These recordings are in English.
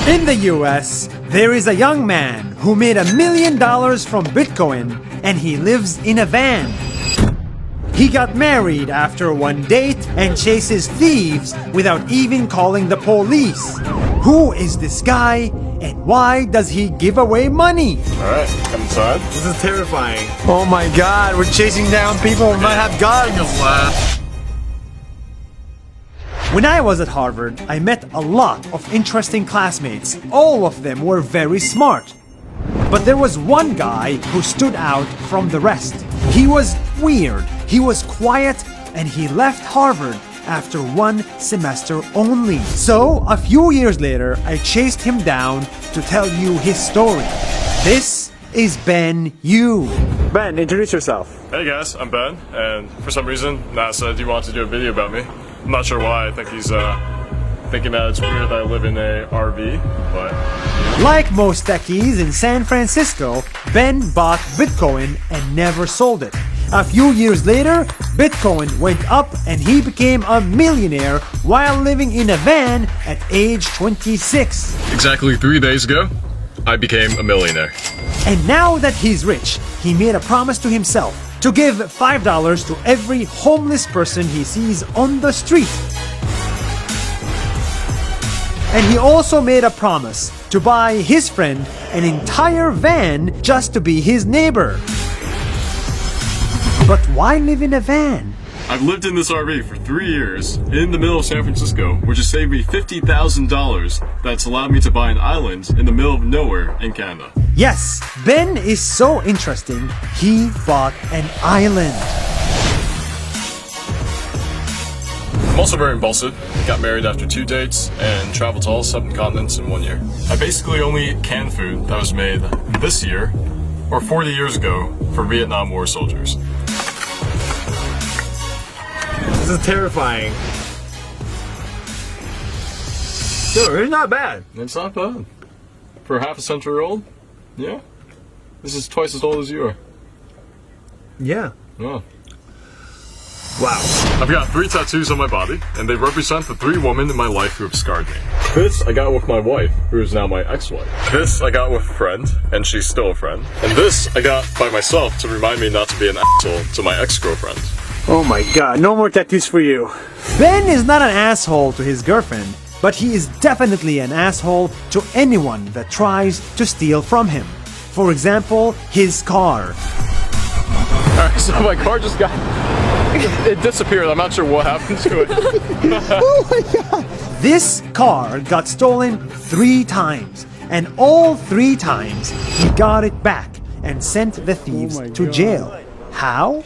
In the US, there is a young man who made $1 million from Bitcoin and he lives in a van. He got married after one date and chases thieves without even calling the police. Who is this guy and why does he give away money? Alright, come inside. This is terrifying. Oh my god, we're chasing down people who might have guns. When I was at Harvard, I met a lot of interesting classmates. All of them were very smart. But there was one guy who stood out from the rest. He was weird, he was quiet, and he left Harvard after one semester only. So, a few years later, I chased him down to tell you his story. This is Ben Yu. Ben, introduce yourself. Hey guys, I'm Ben, and for some reason, NASA said you want to do a video about me. I'm not sure why. I think he's thinking that it's weird that I live in a RV, but... Like most techies in San Francisco, Ben bought Bitcoin and never sold it. A few years later, Bitcoin went up and he became a millionaire while living in a van at age 26. Exactly 3 days ago, I became a millionaire. And now that he's rich, he made a promise to himself to give $5 to every homeless person he sees on the street. And he also made a promise to buy his friend an entire van just to be his neighbor. But why live in a van? I've lived in this RV for 3 years in the middle of San Francisco, which has saved me $50,000 that's allowed me to buy an island in the middle of nowhere in Canada. Yes, Ben is so interesting, he bought an island. I'm also very impulsive, got married after 2 dates, and traveled to all 7 continents in 1 year. I basically only eat canned food that was made this year, or 40 years ago, for Vietnam War soldiers. This is terrifying. Dude, it's not bad. It's not bad. For half a century old, yeah. This is twice as old as you are. Yeah. Yeah. Wow. I've got 3 tattoos on my body, and they represent the 3 women in my life who have scarred me. This I got with my wife, who is now my ex-wife. This I got with a friend, and she's still a friend. And this I got by myself to remind me not to be an asshole to my ex-girlfriend. Oh my god, no more tattoos for you. Ben is not an asshole to his girlfriend, but he is definitely an asshole to anyone that tries to steal from him. For example, his car. Alright, so my car just got... It disappeared. I'm not sure what happened to it. Oh my god! This car got stolen 3 times, and all 3 times he got it back and sent the thieves to jail. How?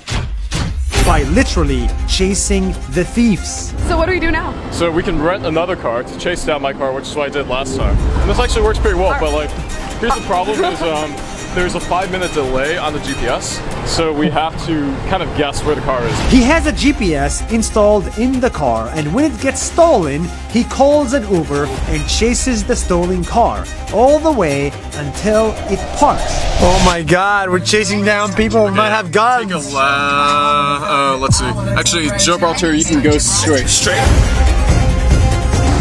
By literally chasing the thieves. So what do we do now? So we can rent another car to chase down my car, which is what I did last time. And this actually works pretty well, but like, here's the problem is there's a 5-minute delay on the GPS, so we have to kind of guess where the car is. He has a GPS installed in the car, and when it gets stolen, he calls an Uber and chases the stolen car all the way until it parks. Oh my god, we're chasing down people who might have guns. Take a let's see. Actually, Joe Balter, you can go straight.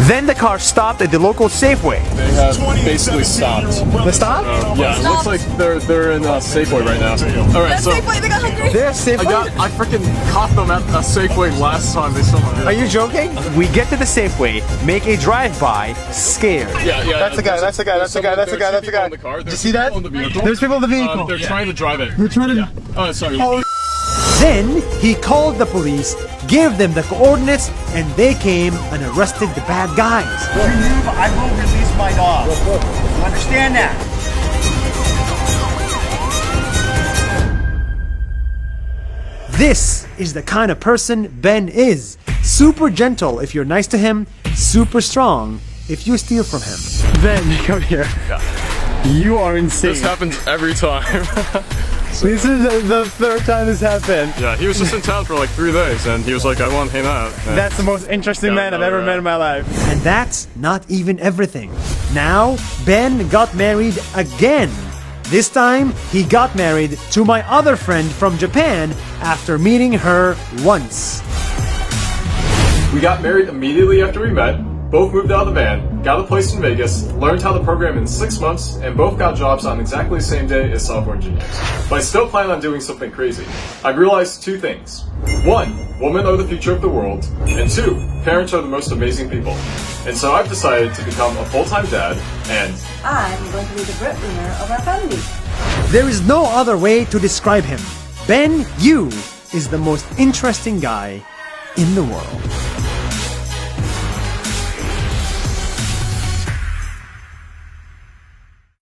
Then the car stopped at the local Safeway. They have basically stopped. They stopped? Yeah, it looks like they're in Safeway right now. All right, so Safeway, they got hungry. They're Safeway? I freaking caught them at a Safeway last time. They still Are you joking? We get to the Safeway, make a drive-by, scared. Yeah. That's the guy, that's the guy, that's the guy, that's the guy, that's the guy. Did you see that? There's people in the vehicle. They're trying to drive it. They're trying to... Oh, sorry. Then he called the police, gave them the coordinates, and they came and arrested the bad guys. If you move, I will release my dog. You understand that? This is the kind of person Ben is. Super gentle if you're nice to him, super strong if you steal from him. Ben, come here. Yeah. You are insane. This happens every time. This is the 3rd time this happened. Yeah, he was just in town for like 3 days, and he was like, I want to hang out. And That's the most interesting man I've ever met in my life. And that's not even everything. Now, Ben got married again. This time, he got married to my other friend from Japan after meeting her once. we got married immediately after we met. both moved out of the van, got a place in Vegas, learned how to program in 6 months, and both got jobs on exactly the same day as software engineers. But I still plan on doing something crazy. I've realized two things. One, women are the future of the world, and two, parents are the most amazing people. And so I've decided to become a full-time dad, and I'm going to be the breadwinner of our family. There is no other way to describe him. Ben Yu is the most interesting guy in the world.